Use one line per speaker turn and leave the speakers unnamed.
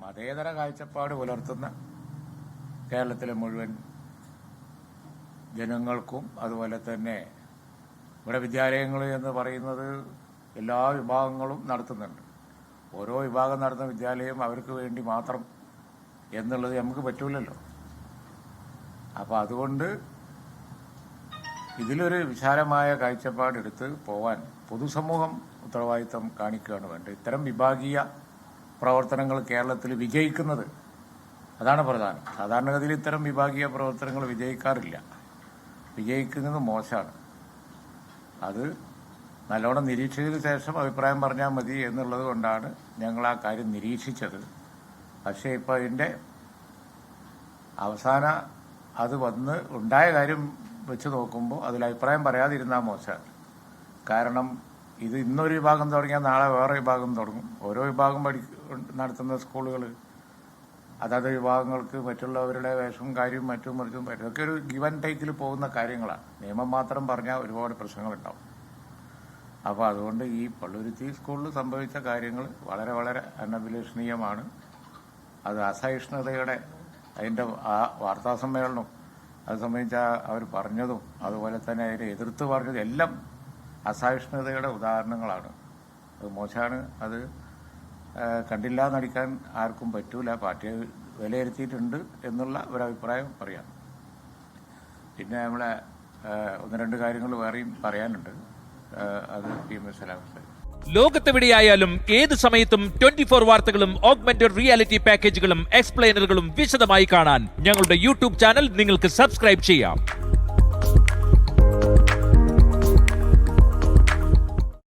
മതേതര കാഴ്ചപ്പാട് പുലർത്തുന്ന കേരളത്തിലെ മുഴുവൻ ജനങ്ങൾക്കും അതുപോലെ തന്നെ ഇവിടെ വിദ്യാലയങ്ങൾ എന്ന് പറയുന്നത് എല്ലാ വിഭാഗങ്ങളും നടത്തുന്നുണ്ട്. ഓരോ വിഭാഗം നടത്തുന്ന വിദ്യാലയം അവർക്ക് വേണ്ടി മാത്രം എന്നുള്ളത് നമുക്ക് പറ്റൂലല്ലോ. അപ്പോൾ അതുകൊണ്ട് ഇതിലൊരു വിശാലമായ കാഴ്ചപ്പാടെടുത്ത് പോവാൻ പൊതുസമൂഹം ഉത്തരവാദിത്തം കാണിക്കുകയാണ് വേണ്ടത്. ഇത്തരം വിഭാഗീയ പ്രവർത്തനങ്ങൾ കേരളത്തിൽ വിജയിക്കുന്നത് അതാണ് പ്രധാനം. സാധാരണഗതിയിൽ ഇത്തരം വിഭാഗീയ പ്രവർത്തനങ്ങൾ വിജയിക്കാറില്ല. വിജയിക്കുന്നത് മോശമാണ്. അത് നല്ലോണം നിരീക്ഷിച്ചതിന് ശേഷം അഭിപ്രായം പറഞ്ഞാൽ മതി എന്നുള്ളത് കൊണ്ടാണ് ഞങ്ങൾ ആ കാര്യം നിരീക്ഷിച്ചത്. പക്ഷേ ഇപ്പോൾ അതിൻ്റെ അവസാന അത് വന്ന് ഉണ്ടായ കാര്യം വെച്ച് നോക്കുമ്പോൾ അതിൽ അഭിപ്രായം പറയാതിരുന്നാൽ മോശമാണ്. കാരണം ഇത് ഇന്നൊരു വിഭാഗം തുടങ്ങിയാൽ നാളെ വേറെ വിഭാഗം തുടങ്ങും. ഓരോ വിഭാഗം നടത്തുന്ന സ്കൂളുകൾ അതത് വിഭാഗങ്ങൾക്ക് മറ്റുള്ളവരുടെ വേഷവും കാര്യവും മറ്റും മറിച്ചും ഇതൊക്കെ ഒരു ഗിവ് ആൻഡ് ടേക്കിൽ പോകുന്ന കാര്യങ്ങളാണ്. നിയമം മാത്രം പറഞ്ഞാൽ ഒരുപാട് പ്രശ്നങ്ങളുണ്ടാവും. അപ്പോൾ അതുകൊണ്ട് ഈ പള്ളുരുത്തി സ്കൂളിൽ സംഭവിച്ച കാര്യങ്ങൾ വളരെ വളരെ അനഭിലഷണീയമാണ്. അത് അസഹിഷ്ണുതയുടെ അതിൻ്റെ ആ വാർത്താസമ്മേളനവും അത് സംബന്ധിച്ച അവർ പറഞ്ഞതും അതുപോലെ തന്നെ അതിനെ എതിർത്ത് പറഞ്ഞതും എല്ലാം അസഹിഷ്ണുതയുടെ ഉദാഹരണങ്ങളാണ്. അത് മോശമാണ്. അത് കണ്ടില്ല നടിക്കാൻ ആർക്കും പറ്റൂല. പാർട്ടിയെ വിലയിരുത്തിയിട്ടുണ്ട് എന്നുള്ള ഒരഭിപ്രായം പറയാം. പിന്നെ നമ്മളെ ഒന്ന് രണ്ട് കാര്യങ്ങൾ വേറെയും പറയാനുണ്ട്. അത് PMS സലാം.
ലോകത്തെവിടെയായാലും ഏത് സമയത്തും 24 വാർത്തകളും ഓഗ്മെന്റഡ് റിയാലിറ്റി പാക്കേജുകളും എക്സ്പ്ലെയിനറുകളും വിശദമായി കാണാൻ ഞങ്ങളുടെ യൂട്യൂബ് ചാനൽ നിങ്ങൾക്ക് സബ്സ്ക്രൈബ് ചെയ്യാം.